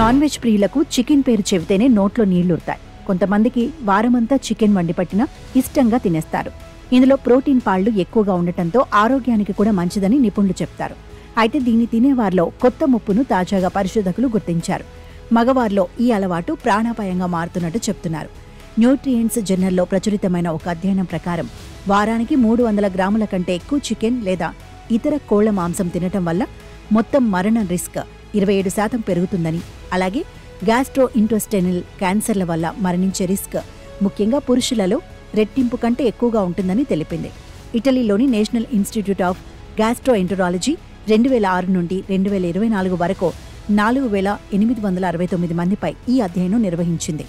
Non veg ప్రియులకు chicken పేరు చెబితేనే నోట్లో నీళ్లూరుతాయి. కొంతమందికి వారమంతా చికెన్ వండి పట్టినా ఇష్టంగా తినేస్తారు. ఇందులో ప్రోటీన్ పాళ్లు ఎక్కువగా ఉండటంతో ఆరోగ్యానికి కూడా మంచిదని నిపుణులు చెప్తారు. అయితే దీన్ని తినేవారిలో కొత్త ముప్పును తాజాగా పరిశోధకులు గుర్తించారు. మగవారిలో ఈ అలవాటు ప్రాణాపాయంగా మారుతున్నట్టు చెప్తున్నారు. న్యూట్రియంట్స్ జర్నల్లో ప్రచురితమైన ఒక అధ్యయనం ప్రకారం వారానికి 300 గ్రాముల కంటే ఎక్కువ చికెన్ లేదా ఇతర కోళ్ల మాంసం తినటం వల్ల మొత్తం మరణ రిస్క్ 27% పెరుగుతుందని, అలాగే గ్యాస్ట్రో ఇంటెస్టైనల్ క్యాన్సర్ల వల్ల మరణించే రిస్క్ ముఖ్యంగా పురుషులలో రెట్టింపు కంటే ఎక్కువగా ఉంటుందని తెలిపింది. ఇటలీలోని నేషనల్ ఇన్స్టిట్యూట్ ఆఫ్ గ్యాస్ట్రోఎంటరాలజీ 2006 నుండి 2024 వరకు 4869 మందిపై ఈ అధ్యయనం నిర్వహించింది.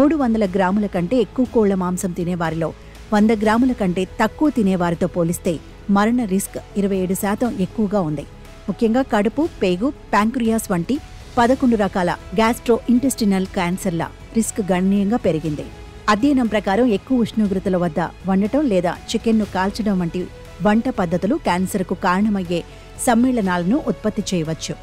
300 గ్రాముల కంటే ఎక్కువ కోళ్ల మాంసం తినేవారిలో 100 గ్రాముల కంటే తక్కువ తినేవారితో పోలిస్తే మరణ రిస్క్ 27% ఎక్కువగా ఉంది. ముఖ్యంగా కడుపు, పేగు, ప్యాంక్రియాస్ వంటి 11 రకాల గ్యాస్ట్రో ఇంటెస్టినల్ క్యాన్సర్ల రిస్క్ గణనీయంగా పెరిగింది. అధ్యయనం ప్రకారం ఎక్కువ ఉష్ణోగ్రతల వద్ద వండటం లేదా చికెన్ను కాల్చడం వంటి వంట పద్ధతులు క్యాన్సర్కు కారణమయ్యే సమ్మేళనాలను ఉత్పత్తి చేయవచ్చు.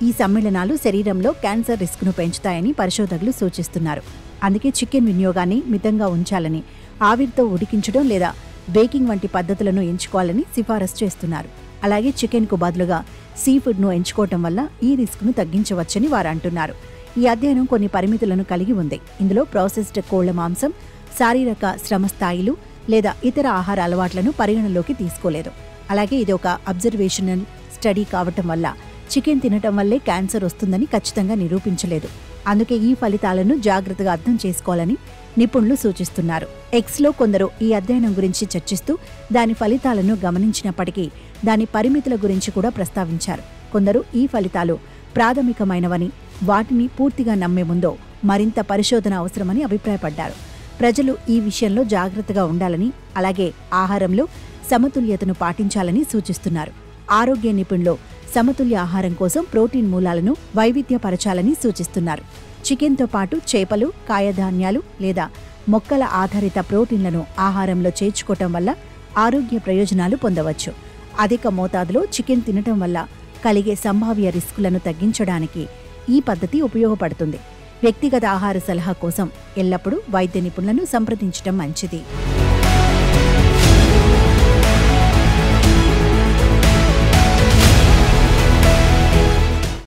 ఈ సమ్మేళనాలు శరీరంలో క్యాన్సర్ రిస్క్ను పెంచుతాయని పరిశోధకులు సూచిస్తున్నారు. అందుకే చికెన్ వినియోగాన్ని మితంగా ఉంచాలని, ఆవిరితో ఉడికించడం లేదా బేకింగ్ వంటి పద్ధతులను ఎంచుకోవాలని సిఫారసు చేస్తున్నారు. అలాగే చికెన్కు బదులుగా సీ ఫుడ్ను ఎంచుకోవటం వల్ల ఈ రిస్క్ను తగ్గించవచ్చని వారు అంటున్నారు. ఈ అధ్యయనం కొన్ని పరిమితులను కలిగి ఉంది. ఇందులో ప్రాసెస్డ్ కోళ్ల మాంసం, శారీరక శ్రమ స్థాయిలు లేదా ఇతర ఆహార అలవాట్లను పరిగణలోకి తీసుకోలేదు. అలాగే ఇది ఒక అబ్జర్వేషనల్ స్టడీ కావటం వల్ల చికెన్ తినటం వల్లే క్యాన్సర్ వస్తుందని ఖచ్చితంగా నిరూపించలేదు. అందుకే ఈ ఫలితాలను జాగ్రత్తగా అర్థం చేసుకోవాలని నిపుణులు సూచిస్తున్నారు. ఎక్స్లో కొందరు ఈ అధ్యయనం గురించి చర్చిస్తూ దాని ఫలితాలను గమనించినప్పటికీ దాని పరిమితుల గురించి కూడా ప్రస్తావించారు. కొందరు ఈ ఫలితాలు ప్రాథమికమైనవని, వాటిని పూర్తిగా నమ్మే ముందో మరింత పరిశోధన అవసరమని అభిప్రాయపడ్డారు. ప్రజలు ఈ విషయంలో జాగ్రత్తగా ఉండాలని, అలాగే ఆహారంలో సమతుల్యతను పాటించాలని సూచిస్తున్నారు. ఆరోగ్య నిపుణులు సమతుల్య ఆహారం కోసం ప్రోటీన్ మూలాలను వైవిధ్యపరచాలని సూచిస్తున్నారు. చికెన్తో పాటు చేపలు, కాయధాన్యాలు లేదా మొక్కల ఆధారిత ప్రోటీన్లను ఆహారంలో చేర్చుకోవటం వల్ల ఆరోగ్య ప్రయోజనాలు పొందవచ్చు. అధిక మోతాదులో చికెన్ తినటం వల్ల కలిగే సంభావ్య రిస్కులను తగ్గించడానికి ఈ పద్ధతి ఉపయోగపడుతుంది. వ్యక్తిగత ఆహార సలహా కోసం ఎల్లప్పుడూ వైద్య నిపుణులను సంప్రదించడం మంచిది.